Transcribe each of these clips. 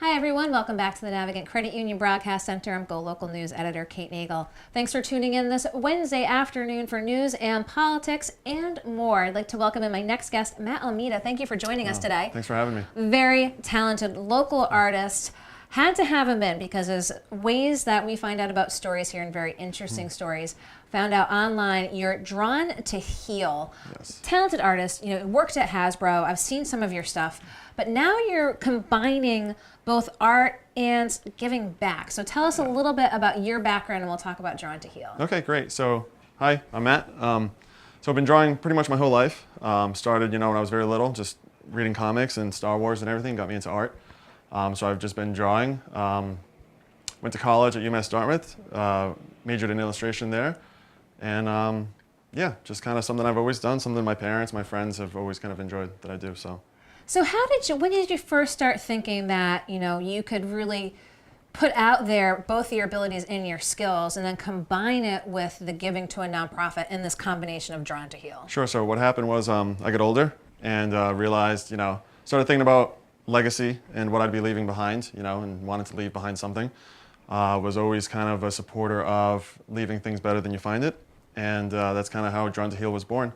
Hi everyone, welcome back to the Navigant Credit Union Broadcast Center. I'm Go Local News Editor Kate Nagel. Thanks for tuning in this Wednesday afternoon for news and politics and more. I'd like to welcome in my next guest, Matt Almeida. Thank you for joining us today. Thanks for having me. Very talented local artist. Had to have him in because there's ways that we find out about stories here and very interesting stories. Found out online you're drawn to heal. Yes. Talented artist, worked at Hasbro. I've seen some of your stuff, but now you're combining both art and giving back. So tell us a little bit about your background and we'll talk about Drawn to Heal. Okay, great. So, hi, I'm Matt. So I've been drawing pretty much my whole life. Started, when I was very little, just reading comics and Star Wars and everything, got me into art. So I've just been drawing. Went to college at UMass Dartmouth, majored in illustration there. And yeah, just kind of something I've always done, something my parents, my friends have always kind of enjoyed that I do, so. So when did you first start thinking that, you could really put out there both your abilities and your skills and then combine it with the giving to a nonprofit in this combination of Drawn to Heal? Sure, so what happened was I got older and realized, started thinking about legacy and what I'd be leaving behind, and wanted to leave behind something. Was always kind of a supporter of leaving things better than you find it. And that's kind of how Drawn to Heal was born.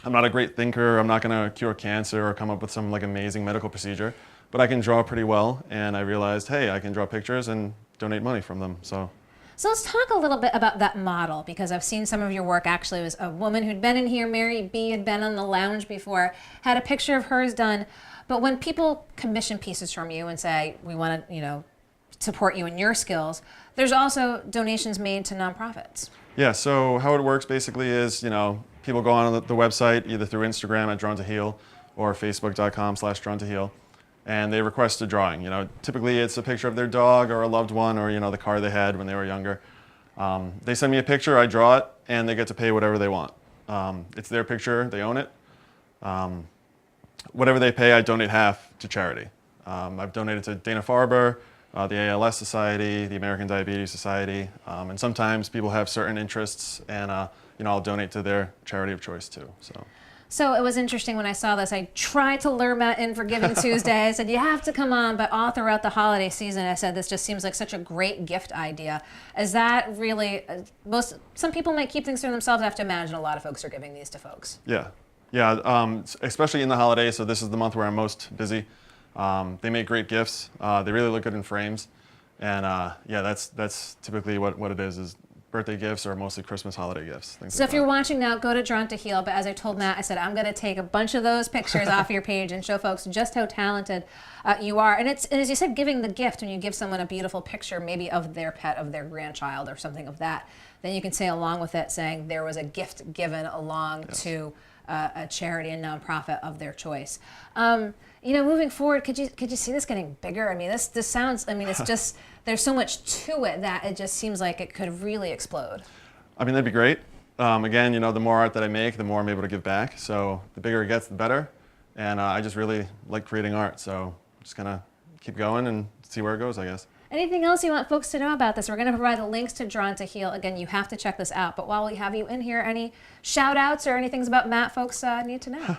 I'm not a great thinker. I'm not going to cure cancer or come up with some amazing medical procedure, but I can draw pretty well. And I realized, hey, I can draw pictures and donate money from them. So let's talk a little bit about that model, because I've seen some of your work. Actually, it was a woman who'd been in here, Mary B, had been on the lounge before, had a picture of hers done. But when people commission pieces from you and say, we want to, support you in your skills, there's also donations made to nonprofits. Yeah, so how it works basically is, people go on the website either through Instagram at Drawn to Heal or Facebook.com/Drawn to Heal, and they request a drawing. Typically it's a picture of their dog or a loved one or, the car they had when they were younger. They send me a picture, I draw it, and they get to pay whatever they want. It's their picture, they own it. Whatever they pay, I donate half to charity. I've donated to Dana-Farber, the ALS Society, the American Diabetes Society, and sometimes people have certain interests, and I'll donate to their charity of choice too. So it was interesting when I saw this. I tried to lure Matt in for Giving Tuesday. I said, you have to come on, but all throughout the holiday season, I said, this just seems like such a great gift idea. Is that really, some people might keep things to themselves. I have to imagine a lot of folks are giving these to folks. Yeah, especially in the holidays, so this is the month where I'm most busy. They make great gifts. They really look good in frames. And yeah, that's typically what it is birthday gifts or mostly Christmas holiday gifts. So if you're watching now, go to Drawn to Heal. But as I told Matt, I said, I'm going to take a bunch of those pictures off your page and show folks just how talented you are. And as you said, giving the gift, when you give someone a beautiful picture, maybe of their pet, of their grandchild or something of that, then you can say along with it saying there was a gift given along to a charity and nonprofit of their choice. Moving forward, could you see this getting bigger? I mean, this sounds, it's just, there's so much to it that it just seems like it could really explode. I mean, that'd be great. Again, the more art that I make, the more I'm able to give back. So the bigger it gets, the better. And I just really like creating art. So I'm just gonna keep going and see where it goes, I guess. Anything else you want folks to know about this? We're going to provide the links to Drawn to Heal. Again, you have to check this out. But while we have you in here, any shout-outs or anything about Matt folks need to know?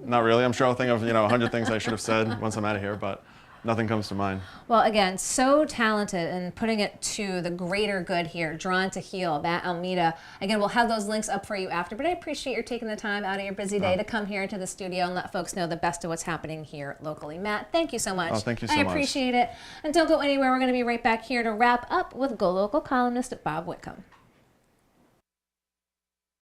Not really. I'm sure I'll think of 100 things I should have said once I'm out of here, but nothing comes to mind. Well, again, so talented and putting it to the greater good here. Drawn to Heal, Matt Almeida. Again, we'll have those links up for you after, but I appreciate your taking the time out of your busy day to come here into the studio and let folks know the best of what's happening here locally. Matt, thank you so much. Oh, thank you so much. I appreciate it. And don't go anywhere. We're going to be right back here to wrap up with Go Local columnist Bob Whitcomb.